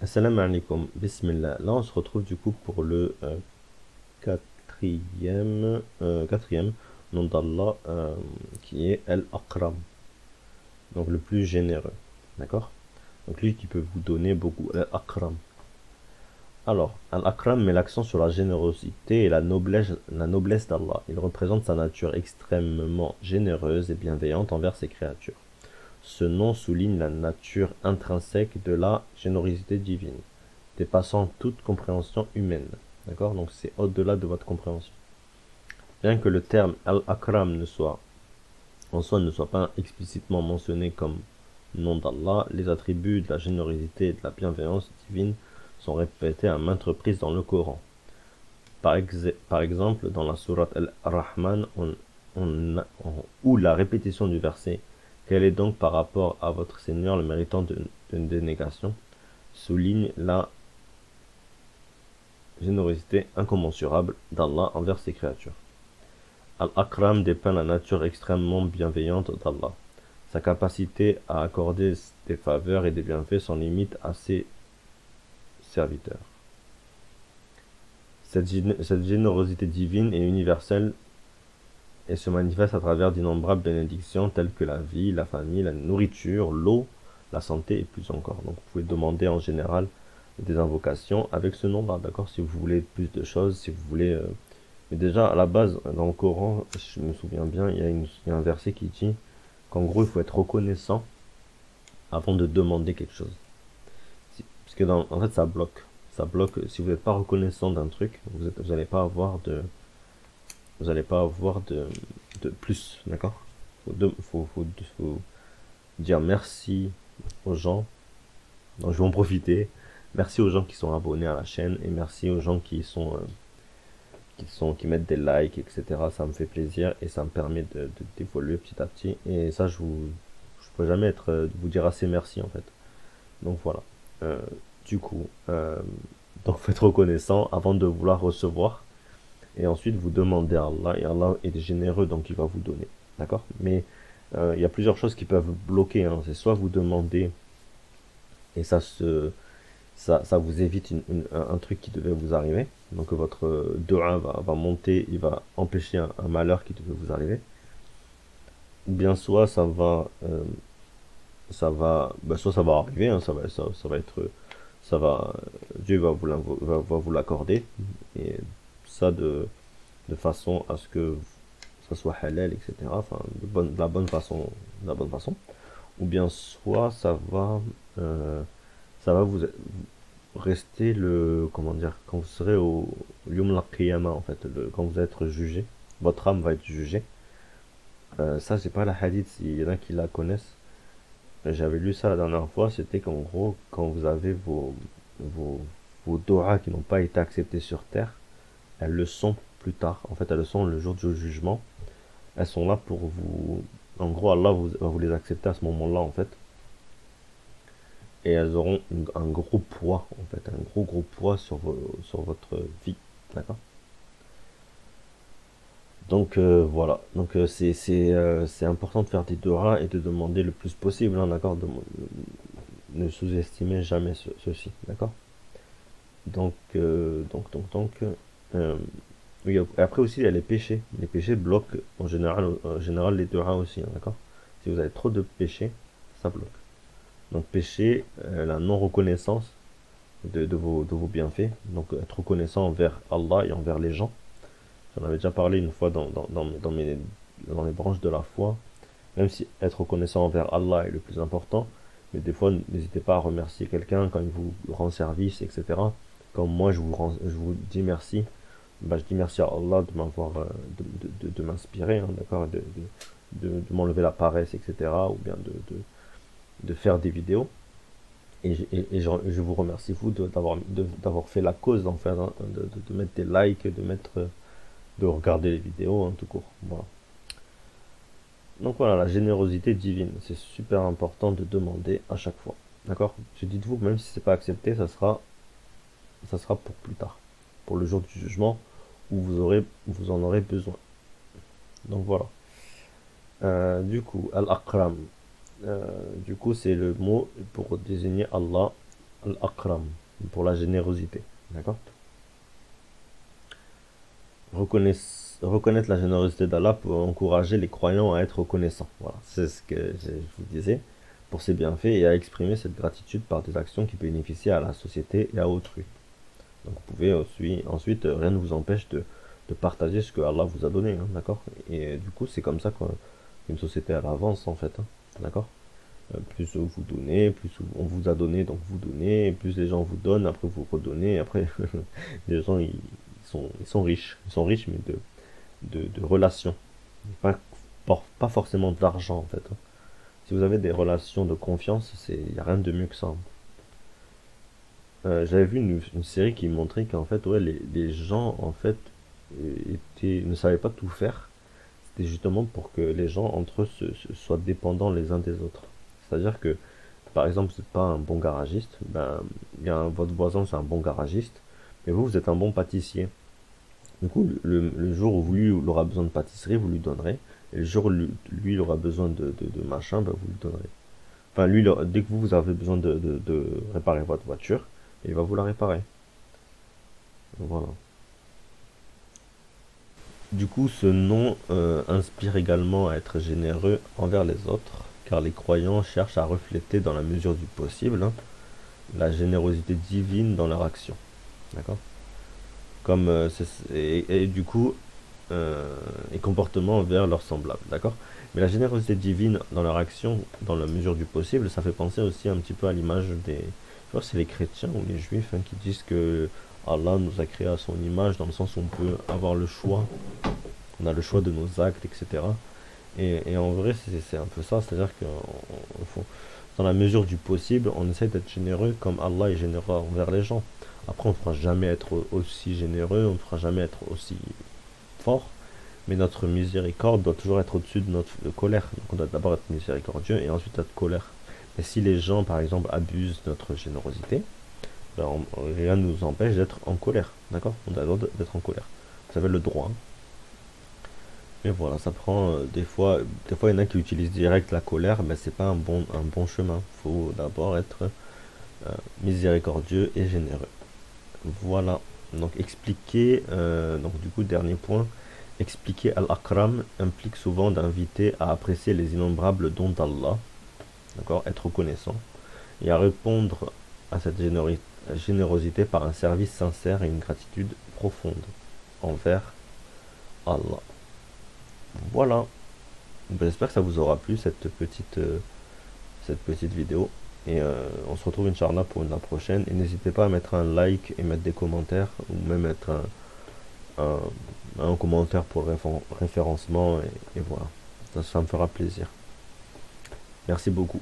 Assalamu alaikum, bismillah. Là, on se retrouve du coup pour le quatrième nom d'Allah qui est Al-Akram, donc le plus généreux. D'accord? Donc lui qui peut vous donner beaucoup, Al-Akram. Alors, Al-Akram met l'accent sur la générosité et la noblesse d'Allah. Il représente sa nature extrêmement généreuse et bienveillante envers ses créatures. Ce nom souligne la nature intrinsèque de la générosité divine, dépassant toute compréhension humaine. D'accord? Donc c'est au-delà de votre compréhension. Bien que le terme Al-Akram en soi ne soit pas explicitement mentionné comme nom d'Allah, les attributs de la générosité et de la bienveillance divine sont répétés à maintes reprises dans le Coran. Par exemple, dans la sourate Al-Rahman, où la répétition du verset « Quel est donc par rapport à votre Seigneur le méritant d'une dénégation ?» souligne la générosité incommensurable d'Allah envers ses créatures. Al-Akram dépeint la nature extrêmement bienveillante d'Allah, sa capacité à accorder des faveurs et des bienfaits sans limite à ses serviteurs. Cette générosité divine est universelle et se manifeste à travers d'innombrables bénédictions telles que la vie, la famille, la nourriture, l'eau, la santé et plus encore. Donc vous pouvez demander en général des invocations avec ce nom-là, d'accord? Si vous voulez plus de choses, si vous voulez... Mais déjà, à la base, dans le Coran, je me souviens bien, il y a un verset qui dit qu'en gros, il faut être reconnaissant avant de demander quelque chose. Parce que en fait, ça bloque. Ça bloque. Si vous n'êtes pas reconnaissant d'un truc, vous n'allez pas avoir de plus, d'accord? Faut dire merci aux gens. Donc, je vais en profiter. Merci aux gens qui sont abonnés à la chaîne et merci aux gens qui mettent des likes, etc. Ça me fait plaisir et ça me permet d'évoluer petit à petit. Et ça, je peux jamais vous dire assez merci en fait. Donc voilà. Euh, du coup, donc faut être reconnaissant avant de vouloir recevoir. Et ensuite, vous demandez à Allah. Et Allah est généreux, donc il va vous donner. D'accord? Mais il y a plusieurs choses qui peuvent bloquer. Hein. C'est soit vous demandez et ça vous évite un truc qui devait vous arriver. Donc votre dua va monter, il va empêcher un malheur qui devait vous arriver. Ou bien soit soit ça va arriver, hein, ça va être, Dieu va vous l'accorder et ça de façon à ce que ça soit halal, etc. Enfin, de la bonne façon, de la bonne façon. Ou bien soit ça va vous rester comment dire, quand vous serez au Yom al-Qiyamah, en fait, quand vous allez être jugé, votre âme va être jugée. Ça, c'est pas la hadith, il y en a qui la connaissent. J'avais lu ça la dernière fois, c'était qu'en gros, quand vous avez vos doigts qui n'ont pas été acceptés sur terre, elles le sont plus tard. En fait, elles le sont le jour du jugement. Elles sont là pour vous. En gros, Allah va vous les accepter à ce moment-là, en fait. Et elles auront un gros poids, en fait, un gros poids sur votre vie, d'accord? Donc voilà, donc c'est important de faire des doigts et de demander le plus possible, hein, d'accord? Ne sous-estimez jamais ceci, d'accord? Donc, euh, oui, après aussi il y a les péchés. Les péchés bloquent en général les doigts aussi, hein, d'accord? Si vous avez trop de péchés, ça bloque. Donc péché, la non-reconnaissance de vos bienfaits. Donc être reconnaissant envers Allah et envers les gens. J'en avais déjà parlé une fois dans les branches de la foi. Même si être reconnaissant envers Allah est le plus important, mais des fois n'hésitez pas à remercier quelqu'un quand il vous rend service, etc. Comme moi je vous dis merci, bah, je dis merci à Allah de m'avoir de m'inspirer, hein, d'accord, de m'enlever la paresse, etc. Ou bien de faire des vidéos. Je vous remercie vous d'avoir fait la cause d'en faire, hein, de mettre des likes, de regarder les vidéos, hein, tout court. Voilà. Donc voilà, la générosité divine, c'est super important de demander à chaque fois. D'accord? Je dites-vous, même si c'est pas accepté, ça sera pour plus tard, pour le jour du jugement où vous en aurez besoin. Donc voilà. Du coup, Al-Akram, du coup, c'est le mot pour désigner Allah Al-Akram, pour la générosité. D'accord? Reconnaître la générosité d'Allah pour encourager les croyants à être reconnaissants. Voilà, c'est ce que je vous disais, pour ses bienfaits et à exprimer cette gratitude par des actions qui bénéficient à la société et à autrui. Donc vous pouvez aussi, ensuite, rien ne vous empêche de partager ce que Allah vous a donné, hein, d'accord? Et du coup, c'est comme ça qu'une société elle avance en fait, hein, d'accord? Plus vous donnez, plus on vous a donné, donc vous donnez, et plus les gens vous donnent, après vous redonnez, après les gens ils sont riches, mais de relations, pas, pas forcément d'argent en fait, hein. Si vous avez des relations de confiance, il n'y a rien de mieux que ça, hein. J'avais vu une série qui montrait qu'en fait, ouais, les gens, en fait, ne savaient pas tout faire. C'était justement pour que les gens, entre eux, soient dépendants les uns des autres. C'est-à-dire que, par exemple, vous n'êtes pas un bon garagiste, ben, votre voisin, c'est un bon garagiste, mais vous êtes un bon pâtissier. Du coup, le jour où lui il aura besoin de pâtisserie, vous lui donnerez. Et le jour où lui il aura besoin de machin, ben, vous lui donnerez. Enfin, lui, dès que vous avez besoin de réparer votre voiture, il va vous la réparer. Voilà. Du coup, ce nom inspire également à être généreux envers les autres, car les croyants cherchent à refléter dans la mesure du possible, hein, la générosité divine dans leur action. D'accord? Comme et du coup, et comportement envers leurs semblables. D'accord? Mais la générosité divine dans leur action, dans la mesure du possible, ça fait penser aussi un petit peu à l'image des. Je vois, c'est les chrétiens ou les juifs, hein, qui disent que Allah nous a créé à son image, dans le sens où on peut avoir le choix, on a le choix de nos actes, etc. Et en vrai, c'est un peu ça, c'est-à-dire que dans la mesure du possible, on essaie d'être généreux comme Allah est généreux envers les gens. Après, on ne fera jamais être aussi généreux, on ne fera jamais être aussi fort, mais notre miséricorde doit toujours être au-dessus de notre colère. Donc on doit d'abord être miséricordieux et ensuite être colère. Et si les gens, par exemple, abusent de notre générosité, ben, rien ne nous empêche d'être en colère. D'accord? On a le droit d'être en colère. Vous avez le droit, hein. Mais voilà, ça prend des fois il y en a qui utilisent direct la colère, mais c'est pas un bon chemin. Il faut d'abord être miséricordieux et généreux. Voilà. Donc expliquer, donc du coup dernier point, expliquer Al-Akram implique souvent d'inviter à apprécier les innombrables dons d'Allah, d'accord, être reconnaissant, et à répondre à cette générosité par un service sincère et une gratitude profonde envers Allah. Voilà. Ben, j'espère que ça vous aura plu cette petite vidéo. Et on se retrouve Inch'Allah pour la prochaine. Et n'hésitez pas à mettre un like et mettre des commentaires, ou même mettre un, un commentaire pour le référencement. Et voilà. Ça me fera plaisir. Merci beaucoup.